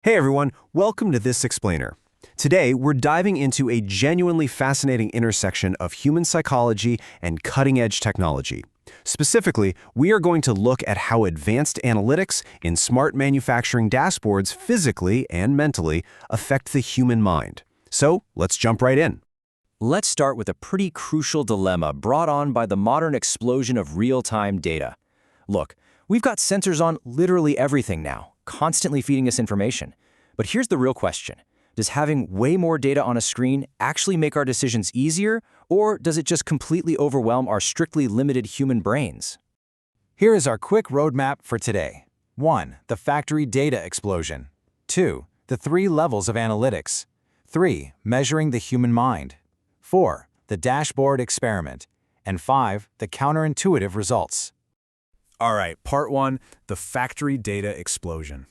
Hey everyone, welcome to This Explainer. Today, we're diving into a genuinely fascinating intersection of human psychology and cutting-edge technology. Specifically, we are going to look at how advanced analytics in smart manufacturing dashboards physically and mentally affect the human mind. So, let's jump right in. Let's start with a pretty crucial dilemma brought on by the modern explosion of real-time data. Look, we've got sensors on literally everything now, constantly feeding us information. But here's the real question. Does having way more data on a screen actually make our decisions easier, or does it just completely overwhelm our strictly limited human brains? Here is our quick roadmap for today. 1. The factory data explosion. 2. The 3 levels of analytics. 3. Measuring the human mind. 4. The dashboard experiment. And 5. The counterintuitive results. All right, part 1, the factory data explosion.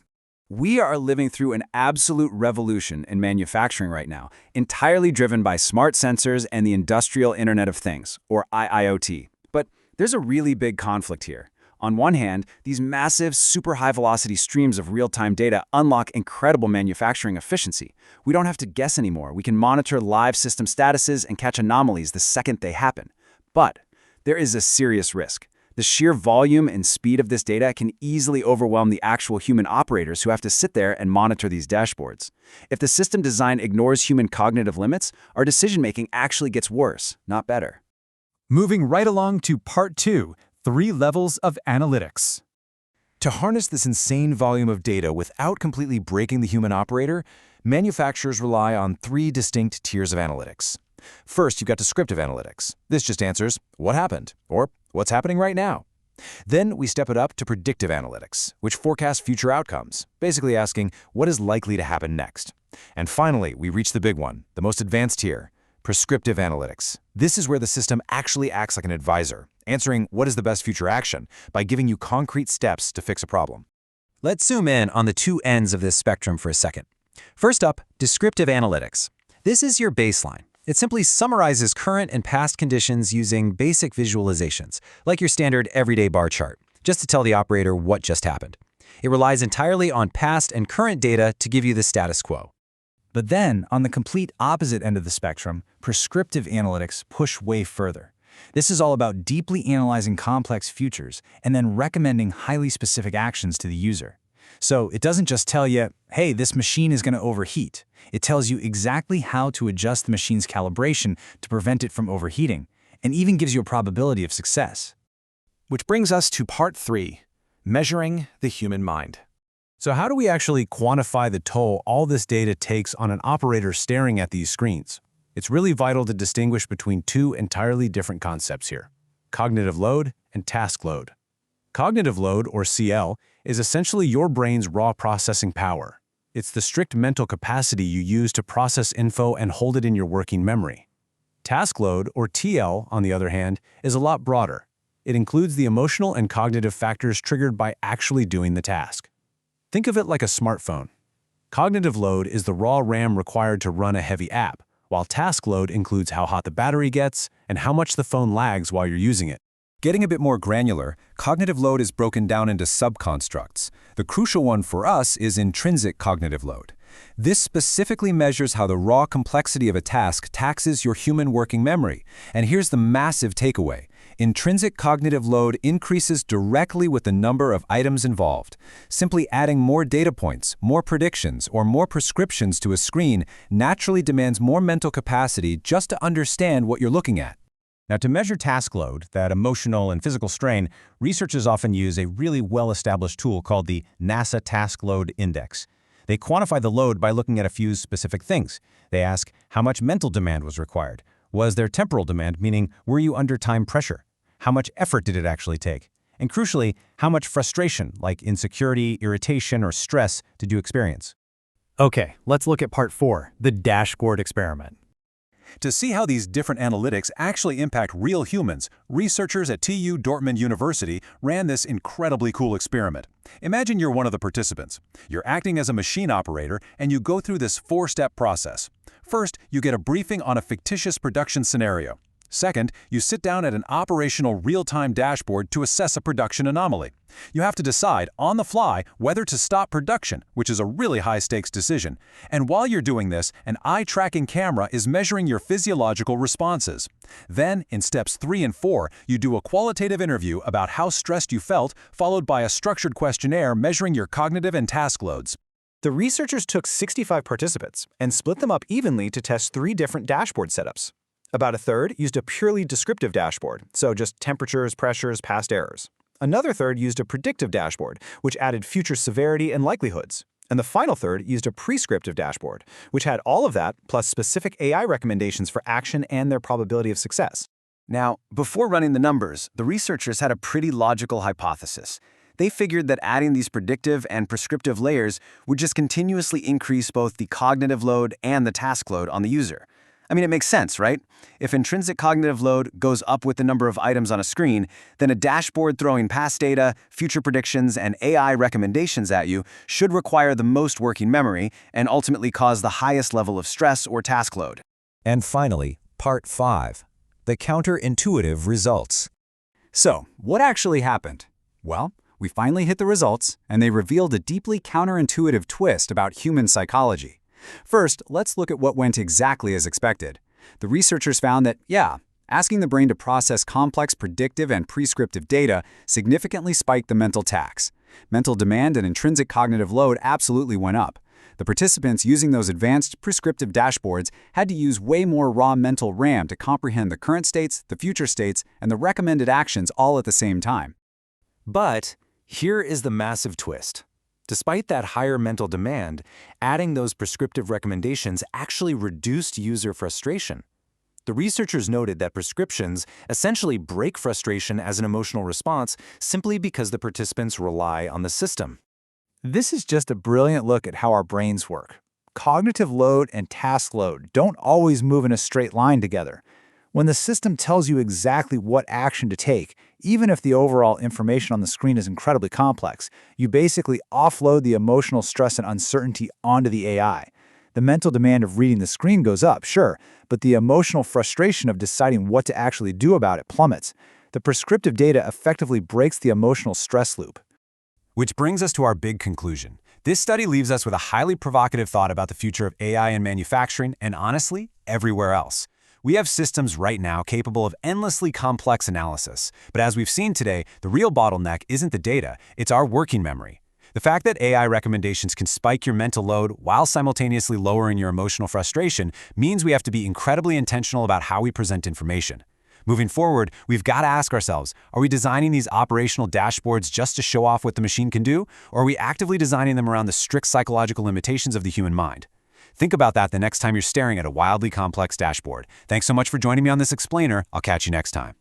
We are living through an absolute revolution in manufacturing right now, entirely driven by smart sensors and the Industrial Internet of Things, or IIoT. But there's a really big conflict here. On one hand, these massive, super high-velocity streams of real-time data unlock incredible manufacturing efficiency. We don't have to guess anymore. We can monitor live system statuses and catch anomalies the second they happen. But there is a serious risk. The sheer volume and speed of this data can easily overwhelm the actual human operators who have to sit there and monitor these dashboards. If the system design ignores human cognitive limits, our decision-making actually gets worse, not better. Moving right along to part 2, 3 levels of analytics. To harness this insane volume of data without completely breaking the human operator, manufacturers rely on 3 distinct tiers of analytics. First, you've got descriptive analytics. This just answers, what happened? Or what's happening right now? Then we step it up to predictive analytics, which forecast future outcomes, basically asking what is likely to happen next. And finally, we reach the big one, the most advanced tier, prescriptive analytics. This is where the system actually acts like an advisor, answering what is the best future action by giving you concrete steps to fix a problem. Let's zoom in on the 2 ends of this spectrum for a second. First up, descriptive analytics. This is your baseline. It simply summarizes current and past conditions using basic visualizations, like your standard everyday bar chart, just to tell the operator what just happened. It relies entirely on past and current data to give you the status quo. But then, on the complete opposite end of the spectrum, prescriptive analytics push way further. This is all about deeply analyzing complex futures and then recommending highly specific actions to the user. So it doesn't just tell you, hey, this machine is going to overheat. It tells you exactly how to adjust the machine's calibration to prevent it from overheating, and even gives you a probability of success. Which brings us to part 3, measuring the human mind. So how do we actually quantify the toll all this data takes on an operator staring at these screens? It's really vital to distinguish between 2 entirely different concepts here: cognitive load and task load. Cognitive load, or CL, is essentially your brain's raw processing power. It's the strict mental capacity you use to process info and hold it in your working memory. Task load, or TL, on the other hand, is a lot broader. It includes the emotional and cognitive factors triggered by actually doing the task. Think of it like a smartphone. Cognitive load is the raw RAM required to run a heavy app, while task load includes how hot the battery gets and how much the phone lags while you're using it. Getting a bit more granular, cognitive load is broken down into subconstructs. The crucial one for us is intrinsic cognitive load. This specifically measures how the raw complexity of a task taxes your human working memory. And here's the massive takeaway. Intrinsic cognitive load increases directly with the number of items involved. Simply adding more data points, more predictions, or more prescriptions to a screen naturally demands more mental capacity just to understand what you're looking at. Now, to measure task load, that emotional and physical strain, researchers often use a really well-established tool called the NASA Task Load Index. They quantify the load by looking at a few specific things. They ask how much mental demand was required. Was there temporal demand, meaning were you under time pressure? How much effort did it actually take? And crucially, how much frustration, like insecurity, irritation, or stress, did you experience? Okay, let's look at part 4, the dashboard experiment. To see how these different analytics actually impact real humans, researchers at TU Dortmund University ran this incredibly cool experiment. Imagine you're one of the participants. You're acting as a machine operator, and you go through this 4-step process. First, you get a briefing on a fictitious production scenario. Second, you sit down at an operational real-time dashboard to assess a production anomaly. You have to decide on the fly whether to stop production, which is a really high-stakes decision. And while you're doing this, an eye-tracking camera is measuring your physiological responses. Then, in steps 3 and 4, you do a qualitative interview about how stressed you felt, followed by a structured questionnaire measuring your cognitive and task loads. The researchers took 65 participants and split them up evenly to test 3 different dashboard setups. About a third used a purely descriptive dashboard, so just temperatures, pressures, past errors. Another third used a predictive dashboard, which added future severity and likelihoods. And the final third used a prescriptive dashboard, which had all of that plus specific AI recommendations for action and their probability of success. Now, before running the numbers, the researchers had a pretty logical hypothesis. They figured that adding these predictive and prescriptive layers would just continuously increase both the cognitive load and the task load on the user. I mean, it makes sense, right? If intrinsic cognitive load goes up with the number of items on a screen, then a dashboard throwing past data, future predictions, and AI recommendations at you should require the most working memory and ultimately cause the highest level of stress or task load. And finally, Part 5. The counterintuitive results. So, what actually happened? Well, we finally hit the results, and they revealed a deeply counterintuitive twist about human psychology. First, let's look at what went exactly as expected. The researchers found that, asking the brain to process complex predictive and prescriptive data significantly spiked the mental tax. Mental demand and intrinsic cognitive load absolutely went up. The participants using those advanced prescriptive dashboards had to use way more raw mental RAM to comprehend the current states, the future states, and the recommended actions all at the same time. But here is the massive twist. Despite that higher mental demand, adding those prescriptive recommendations actually reduced user frustration. The researchers noted that prescriptions essentially break frustration as an emotional response simply because the participants rely on the system. This is just a brilliant look at how our brains work. Cognitive load and task load don't always move in a straight line together. When the system tells you exactly what action to take, even if the overall information on the screen is incredibly complex, you basically offload the emotional stress and uncertainty onto the AI. The mental demand of reading the screen goes up, sure, but the emotional frustration of deciding what to actually do about it plummets. The prescriptive data effectively breaks the emotional stress loop. Which brings us to our big conclusion. This study leaves us with a highly provocative thought about the future of AI in manufacturing and, honestly, everywhere else. We have systems right now capable of endlessly complex analysis, but as we've seen today, the real bottleneck isn't the data, it's our working memory. The fact that AI recommendations can spike your mental load while simultaneously lowering your emotional frustration means we have to be incredibly intentional about how we present information. Moving forward, we've got to ask ourselves, are we designing these operational dashboards just to show off what the machine can do, or are we actively designing them around the strict psychological limitations of the human mind? Think about that the next time you're staring at a wildly complex dashboard. Thanks so much for joining me on this explainer. I'll catch you next time.